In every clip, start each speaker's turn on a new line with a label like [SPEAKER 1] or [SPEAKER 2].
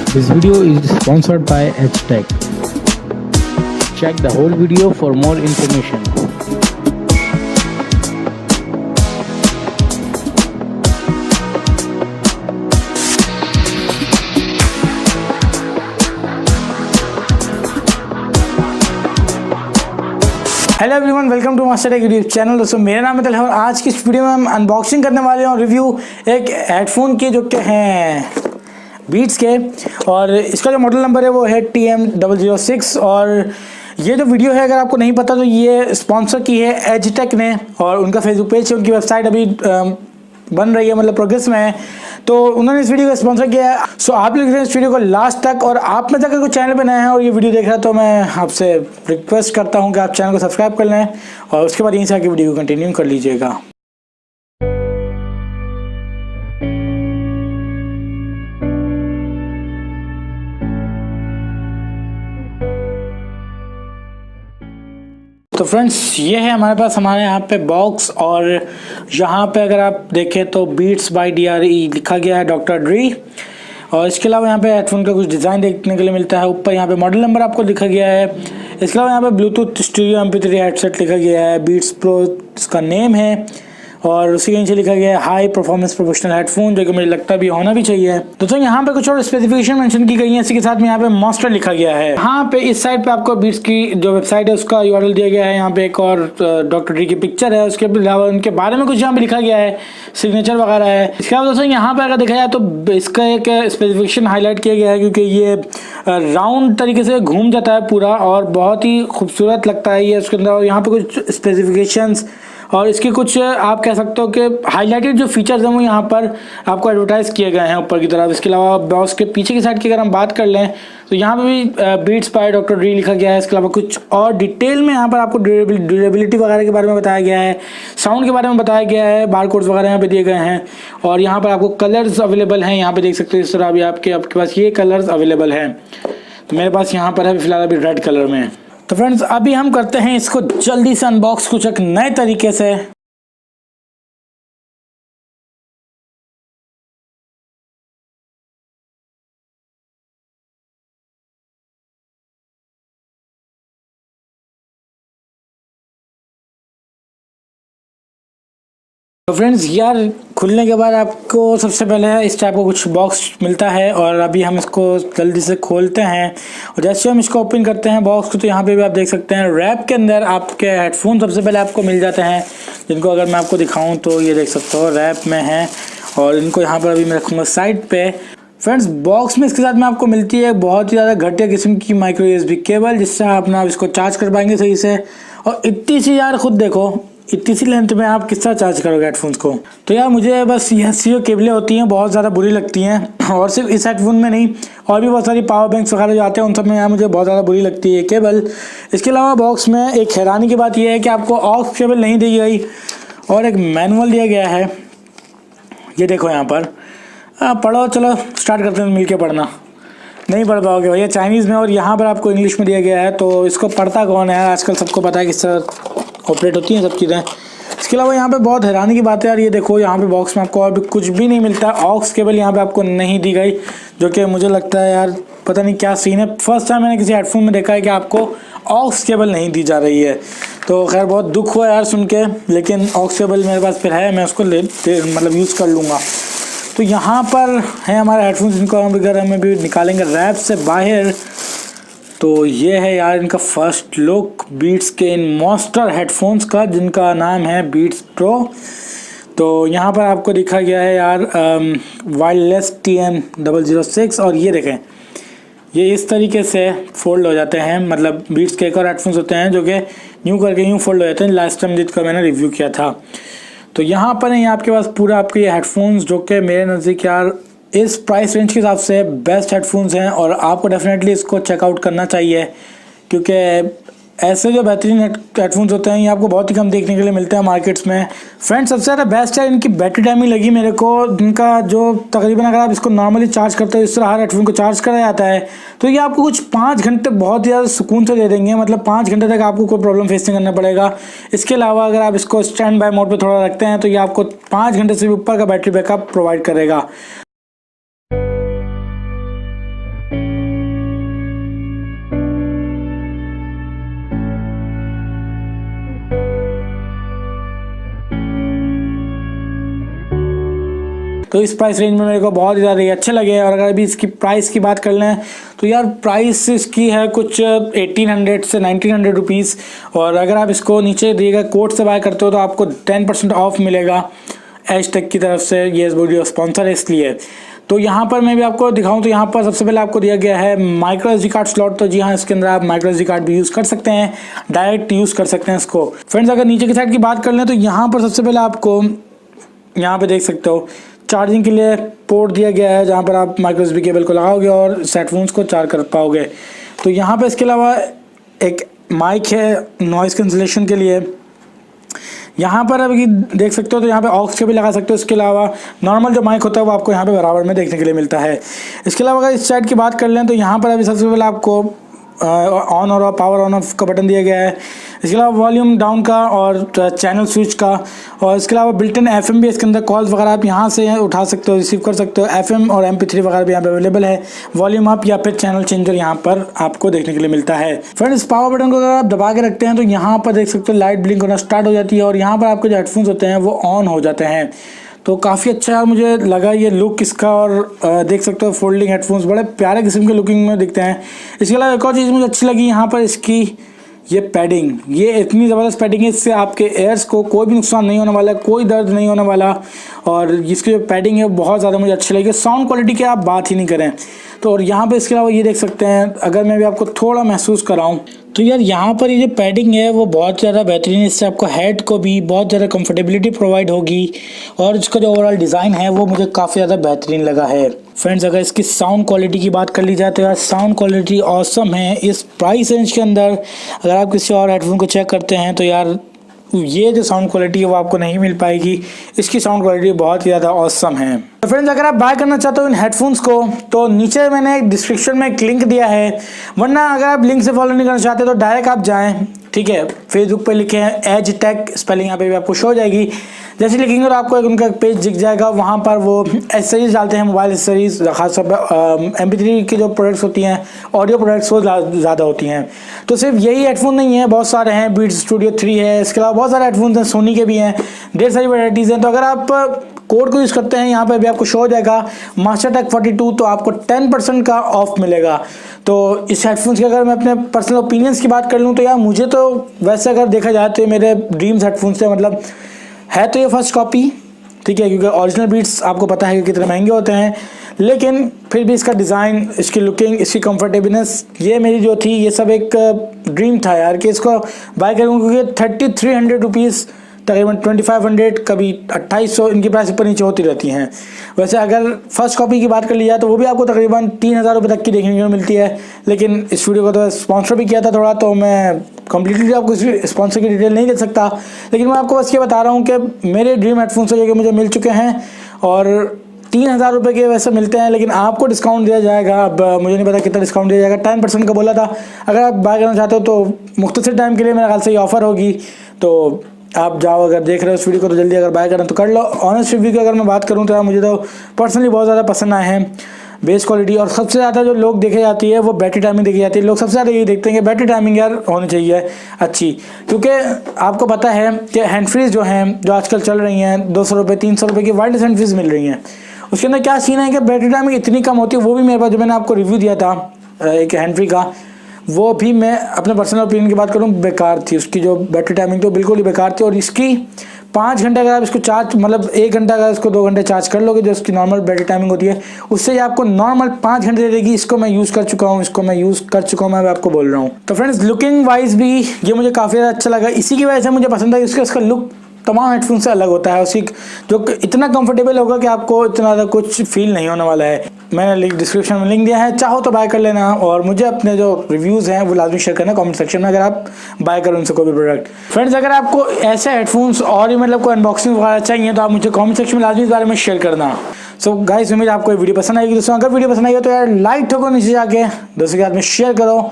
[SPEAKER 1] This video is sponsored by HTech. Check the whole video for more information.
[SPEAKER 2] Hello everyone, welcome to Mastertech YouTube channel. दोस्तों मेरा नाम है तलहा और आज की इस वीडियो में हम अनबॉक्सिंग करने वाले हैं और रिव्यू एक हेडफोन के जो कि हैं बीट्स के, और इसका जो मॉडल नंबर है वो है TM006। और ये जो वीडियो है, अगर आपको नहीं पता तो ये स्पॉन्सर की है HTech ने, और उनका फेसबुक पेज है, उनकी वेबसाइट अभी बन रही है, मतलब प्रोग्रेस में है, तो उन्होंने इस वीडियो को स्पॉन्सर किया है। सो आप लोग इस वीडियो को लास्ट तक, और आप में से अगर कोई चैनल पे नया है और ये वीडियो देख रहा है तो मैं आपसे रिक्वेस्ट करता हूँ कि आप चैनल को सब्सक्राइब कर लें और उसके बाद यहीं से आके वीडियो को कंटिन्यू कर लीजिएगा। तो फ्रेंड्स, ये है हमारे पास हमारे यहाँ पे बॉक्स, और यहाँ पे अगर आप देखें तो बीट्स बाय DRE लिखा गया है, डॉक्टर ड्री। और इसके अलावा यहाँ पे हेडफोन का कुछ डिज़ाइन देखने के लिए मिलता है। ऊपर यहाँ पे मॉडल नंबर आपको लिखा गया है। इसके अलावा यहाँ पे ब्लूटूथ स्टीरियो MP3 हेडसेट लिखा गया है, बीट्स प्रो इसका नेम है, और उसी के नीचे लिखा गया है हाई परफॉर्मेंस प्रोफेशनल हेडफोन, जो कि मुझे लगता भी होना भी चाहिए। दोस्तों यहाँ पे कुछ और स्पेसिफिकेशन मेंशन की गई है, इसी के साथ में यहाँ पे मास्टर लिखा गया है। यहाँ पे इस साइड पे आपको बीट्स की जो वेबसाइट है उसका URL दिया गया है। यहाँ पे एक और डॉक्टर डी की पिक्चर है, उसके अलावा उनके बारे में कुछ यहाँ पे लिखा गया है, सिग्नेचर वगैरह है। इसके अलावा दोस्तों यहाँ पे अगर देखा जाए तो इसका एक स्पेसिफिकेशन हाईलाइट किया गया है, क्योंकि ये राउंड तरीके से घूम जाता है पूरा और बहुत ही खूबसूरत लगता है ये उसके अंदर। और यहाँ पे कुछ स्पेसिफिकेशंस और इसके कुछ आप कह सकते हो कि हाईलाइटेड जो फीचर्स हैं वो यहाँ पर आपको एडवर्टाइज किए गए हैं ऊपर की तरफ। इसके अलावा बॉक्स के पीछे की साइड की अगर हम बात कर लें तो यहाँ पे भी बीट्स बाय डॉक्टर ड्री लिखा गया है। इसके अलावा कुछ और डिटेल में यहाँ पर आपको ड्यूरेबिलिटी वगैरह के बारे में बताया गया है, साउंड के बारे में बताया गया है, बारकोड्स वगैरह यहाँ पे दिए गए हैं। और यहाँ पर आपको कलर्स अवेलेबल हैं, यहाँ पे देख सकते हो इस तरह अभी आपके पास ये कलर्स अवेलेबल हैं। तो मेरे पास यहाँ पर है फिलहाल अभी रेड कलर में। तो फ्रेंड्स, अभी हम करते हैं इसको जल्दी से अनबॉक्स कुछ एक नए तरीके से। तो फ्रेंड्स यार, खुलने के बाद आपको सबसे पहले इस टाइप का कुछ बॉक्स मिलता है, और अभी हम इसको जल्दी से खोलते हैं। और जैसे हम इसको ओपन करते हैं बॉक्स को, तो यहाँ पे भी आप देख सकते हैं रैप के अंदर आपके हेडफोन सबसे पहले आपको मिल जाते हैं, जिनको अगर मैं आपको दिखाऊं तो ये देख सकते हो रैप में हैं, और इनको यहाँ पर अभी मैं रखूँगा साइड पे। फ्रेंड्स, बॉक्स में इसके साथ में आपको मिलती है बहुत ही ज़्यादा घटिया किस्म की माइक्रो USB केबल, जिससे आप ना इसको चार्ज कर पाएंगे सही से। और इतनी सी यार, खुद देखो इतनी सी लेंथ में आप किस तरह चार्ज करोगे हेडफोन्स को। तो यार मुझे बस ये जो केबलें होती हैं बहुत ज़्यादा बुरी लगती हैं, और सिर्फ इस हेडफोन में नहीं, और भी बहुत सारी पावर बैंक्स वगैरह जो आते हैं उन सब में यार मुझे बहुत ज़्यादा बुरी लगती है केबल। इसके अलावा बॉक्स में एक हैरानी की बात यह है कि आपको ऑक्स केबल नहीं दी गई, और एक मैनुअल दिया गया है। ये देखो यहाँ पर, पढ़ो, चलो स्टार्ट करते हैं मिल के पढ़ना। नहीं पढ़ पाओगे भैया, चाइनीज़ में, और यहाँ पर आपको इंग्लिश में दिया गया है, तो इसको पढ़ता कौन है यार, आजकल सबको पता है किस तरह ऑपरेट होती हैं सब चीज़ें। इसके अलावा यहाँ पे बहुत हैरानी की बात है यार, ये देखो यहाँ पे बॉक्स में आपको और भी कुछ भी नहीं मिलता। ऑक्स केबल यहाँ पे आपको नहीं दी गई, जो कि मुझे लगता है यार पता नहीं क्या सीन है। फर्स्ट टाइम मैंने किसी हेडफोन में देखा है कि आपको ऑक्स केबल नहीं दी जा रही है। तो खैर बहुत दुख हुआ यार सुन के, लेकिन ऑक्स केबल मेरे पास फिर है, मैं उसको मतलब यूज़ कर लूँगा। तो यहाँ पर है हमारे हेडफोन्स, जिनको हम अगर हमें भी निकालेंगे रैप से बाहर। तो ये है यार इनका फर्स्ट लुक बीट्स के इन मास्टर हेडफोन्स का, जिनका नाम है बीट्स प्रो। तो यहाँ पर आपको दिखा गया है यार वायरलेस TM006, और ये देखें ये इस तरीके से फोल्ड हो जाते हैं। मतलब बीट्स के एक और हेडफोन्स होते हैं जो कि यूँ करके यूँ फोल्ड हो जाते हैं, लास्ट टाइम जिसका मैंने रिव्यू किया था। तो यहाँ पर है आपके पास पूरा आपके ये हेडफोन्स, जो कि मेरे नज़दीक यार इस प्राइस रेंज के हिसाब से बेस्ट हेडफोन्स हैं, और आपको डेफिनेटली इसको चेकआउट करना चाहिए, क्योंकि ऐसे जो बेहतरीन हेडफोन्स होते हैं ये आपको बहुत ही कम देखने के लिए मिलते हैं मार्केट्स में। फ्रेंड्स, सबसे ज़्यादा बेस्ट है इनकी बैटरी टाइमिंग लगी मेरे को, जिनका जो तकरीबन अगर आप इसको नॉर्मली चार्ज करते हो, इस तरह हर हेडफोन को चार्ज करा जाता है, तो ये आपको कुछ 5 घंटे बहुत ज़्यादा सुकून से दे देंगे। मतलब 5 घंटे तक आपको कोई प्रॉब्लम फेस नहीं करना पड़ेगा। इसके अलावा अगर आप इसको स्टैंड बाय मोड पर थोड़ा रखते हैं तो ये आपको 5 घंटे से भी ऊपर का बैटरी बैकअप प्रोवाइड करेगा। तो इस प्राइस रेंज में मेरे को बहुत ही ज़्यादा ये अच्छे लगे। और अगर अभी इसकी प्राइस की बात कर लें तो यार प्राइस इसकी है कुछ 1800 से 1900 रुपीज़। और अगर आप इसको नीचे दिए गए कोड से बाय करते हो तो आपको 10% ऑफ मिलेगा एच टेक की तरफ से। ये इस वीडियो स्पॉन्सर है इसलिए। तो यहाँ पर मैं भी आपको दिखाऊं तो यहाँ पर सबसे पहले आपको दिया गया है माइक्रो एसडी कार्ड स्लॉट। तो जी हाँ, इसके अंदर आप माइक्रो एसडी कार्ड भी यूज़ कर सकते हैं, डायरेक्ट यूज़ कर सकते हैं इसको। फ्रेंड्स अगर नीचे की साइड की बात कर लें तो यहाँ पर सबसे पहले आपको यहाँ पे देख सकते हो चार्जिंग के लिए पोर्ट दिया गया है, जहाँ पर आप माइक्रो एसडी केबल को लगाओगे और हेडफोन्स को चार्ज कर पाओगे। तो यहाँ पर इसके अलावा एक माइक है नॉइज़ कैंसिलेशन के लिए। यहाँ पर अभी देख सकते हो तो यहाँ पे ऑक्स के भी लगा सकते हो। इसके अलावा नॉर्मल जो माइक होता है वो आपको यहाँ पे बराबर में देखने के लिए मिलता है। इसके अलावा अगर इस साइड की बात कर लें तो यहाँ पर अभी सबसे पहले आपको ऑन और पावर ऑन ऑफ का बटन दिया गया है। इसके अलावा वॉल्यूम डाउन का और चैनल स्विच का, और इसके अलावा बिल्ट-इन एफएम भी इसके अंदर, कॉल्स वगैरह आप यहाँ से उठा सकते हो, रिसीव कर सकते हो। एफएम और MP3 वगैरह भी यहाँ पे अवेलेबल है। वॉल्यूम अप या फिर चैनल चेंजर यहाँ पर आपको देखने के लिए मिलता है। फ्रेंड्स पावर बटन को अगर आप दबा के रखते हैं तो यहाँ पर देख सकते हो लाइट ब्लिंक होना स्टार्ट हो जाती है और यहाँ पर आपके जो हेडफोन्स होते हैं वो ऑन हो जाते हैं। तो काफ़ी अच्छा यार मुझे लगा ये लुक इसका। और देख सकते हो फोल्डिंग हेडफोन्स बड़े प्यारे किस्म के लुकिंग में दिखते हैं। इसके अलावा एक और चीज़ मुझे अच्छी लगी यहाँ पर इसकी ये पैडिंग, ये इतनी ज़बरदस्त पैडिंग है, इससे आपके एयर्स को कोई भी नुकसान नहीं होने वाला, कोई दर्द नहीं होने वाला। और इसकी जो पैडिंग है बहुत ज़्यादा मुझे अच्छी लगी। साउंड क्वालिटी की आप बात ही नहीं करें तो। और यहाँ पे इसके अलावा ये देख सकते हैं, अगर मैं भी आपको थोड़ा महसूस कराऊँ तो यार यहाँ पर ये जो पैडिंग है वो बहुत ज़्यादा बेहतरीन है। इससे आपको हेड को भी बहुत ज़्यादा कंफर्टेबिलिटी प्रोवाइड होगी। और इसका जो ओवरऑल डिज़ाइन है वो मुझे काफ़ी ज़्यादा बेहतरीन लगा है। फ्रेंड्स अगर इसकी साउंड क्वालिटी की बात कर ली जाए तो यार साउंड क्वालिटी ऑसम है इस प्राइस रेंज के अंदर। अगर आप किसी और हेडफोन को चेक करते हैं तो यार ये जो साउंड क्वालिटी है वो आपको नहीं मिल पाएगी। इसकी साउंड क्वालिटी बहुत ही ज़्यादा ऑसम है। तो फ्रेंड्स अगर आप बाय करना चाहते हो इन हेडफोन्स को तो नीचे मैंने एक डिस्क्रिप्शन में एक लिंक दिया है, वरना अगर आप लिंक से फॉलो नहीं करना चाहते तो डायरेक्ट आप जाएं, ठीक है। फेसबुक पे लिखे हैं एज टेक, स्पेलिंग यहाँ पे भी आपको शो हो जाएगी। जैसे लिखेंगे और आपको एक उनका पेज दिख जाएगा, वहाँ पर वो एसेसरीज डालते हैं, मोबाइल एसेसरीज, खासतौर पर MP3 की जो प्रोडक्ट्स होती हैं, ऑडियो प्रोडक्ट्स वो ज़्यादा होती हैं। तो सिर्फ यही हेडफोन नहीं है, बहुत सारे हैं। बीट्स स्टूडियो 3 है, इसके अलावा बहुत सारे हेडफोन्स हैं, सोनी के भी हैं, ढेर सारी वैराइटीज़ हैं। तो अगर आप कोड को यूज़ करते हैं यहाँ पे भी आपको शो हो जाएगा masterwithtech 42, तो आपको 10% का ऑफ मिलेगा। तो इस हेडफोन्स की अगर मैं अपने पर्सनल ओपिनियंस की बात कर लूँ तो यार मुझे तो वैसे अगर देखा जाए तो मेरे ड्रीम्स हेडफोन्स से, मतलब है तो ये फर्स्ट कॉपी, ठीक है, क्योंकि ओरिजिनल बीट्स आपको पता है कि कितने महंगे होते हैं, लेकिन फिर भी इसका डिज़ाइन, इसकी लुकिंग, इसकी कंफर्टेबलनेस, ये मेरी जो थी ये सब एक ड्रीम था यार कि इसको बाय करूँ। क्योंकि 3300 रुपीज़, तकरीबन 2500, कभी 2800, इनकी प्राइस ऊपर नीचे होती रहती हैं। वैसे अगर फर्स्ट कॉपी की बात कर ली जाए तो वो भी आपको तकरीबन 3000 रुपये तक की देखने को मिलती है। लेकिन इस वीडियो को तो स्पॉन्सर भी किया था थोड़ा, तो मैं कम्प्लीटली आपको स्पॉन्सर की डिटेल नहीं दे सकता, लेकिन मैं आपको बस ये बता रहा हूँ कि मेरे ड्रीम हेडफोन्स जो कि मुझे मिल चुके हैं और 3000 रुपये के वैसे मिलते हैं, लेकिन आपको डिस्काउंट दिया जाएगा। अब मुझे नहीं पता कितना डिस्काउंट दिया जाएगा, 10% का बोला था। अगर आप बाय करना चाहते हो तो मुख्तसर टाइम के लिए मेरे ख्याल से ये ऑफ़र होगी, तो आप जाओ, अगर देख रहे हो इस वीडियो को तो जल्दी अगर बाय करना तो कर लो। ऑनेस्ट रिव्यू की अगर मैं बात करूँ तो यार मुझे तो पर्सनली बहुत ज़्यादा पसंद आए हैं। बेस क्वालिटी, और सबसे ज़्यादा जो लोग देखे जाती है वो बैटरी टाइमिंग देखी जाती है। लोग सबसे ज़्यादा यही देखते हैं कि बैटरी टाइमिंग यार होनी चाहिए अच्छी, क्योंकि आपको पता है कि हैंड फ्रीज जो हैं, जो आजकल चल रही हैं 200 रुपये 300 रुपये की वायरलेस हैंड फ्रीज मिल रही हैं, उसके अंदर क्या सीन है कि बैटरी टाइमिंग इतनी कम होती है। वो भी मेरे पास जो मैंने आपको रिव्यू दिया था एक हैंड फ्री का, वो भी मैं अपने पर्सनल ओपिनियन की बात करूँ बेकार थी। उसकी जो बैटरी टाइमिंग तो बिल्कुल ही बेकार थी। और इसकी 5 घंटे अगर आप इसको चार्ज, मतलब 1 घंटा अगर इसको 2 घंटे चार्ज कर लोगे जो इसकी नॉर्मल बैटरी टाइमिंग होती है, उससे ये आपको नॉर्मल 5 घंटे दे देगी। इसको मैं यूज़ कर चुका हूँ, मैं आपको बोल रहा हूँ। तो फ्रेंड्स लुकिंग वाइज भी ये मुझे काफ़ी ज़्यादा अच्छा लगा। इसी की वजह से मुझे पसंद है, इसका लुक तमाम हेडफोन से अलग होता है। उसी जो इतना कंफर्टेबल होगा कि आपको इतना ज़्यादा कुछ फील नहीं होने वाला है। मैंने डिस्क्रिप्शन में लिंक दिया है, चाहो तो बाय कर लेना। और मुझे अपने जो रिव्यूज़ हैं वो लाजमी शेयर करना कमेंट सेक्शन में, अगर आप बाय करो उनसे कोई भी प्रोडक्ट। फ्रेंड्स अगर आपको ऐसे हेडफोन्स और मतलब कोई अनबॉक्सिंग वगैरह चाहिए तो आप मुझे कमेंट सेक्शन में लाजमी इस बारे में शेयर करना। सो गाइस उम्मीद आपको वीडियो पसंद आएगी। दोस्तों अगर वीडियो पसंद आई हो तो यार लाइक ठोको, नीचे जाके दोस्तों के साथ में शेयर करो।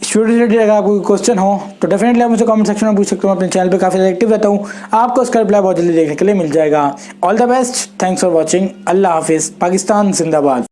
[SPEAKER 2] इस वीडियो रिलेटेड अगर आपको कोई क्वेश्चन हो तो डेफिनेटली आप मुझे कमेंट सेक्शन में पूछ सकते हो। अपने चैनल पे काफ़ी ज़्यादा एक्टिव रहता हूँ, आपको उसका रिप्लाई बहुत जल्दी देखने के लिए मिल जाएगा। All the best, thanks for watching, अल्लाह हाफिज़, पाकिस्तान जिंदाबाद।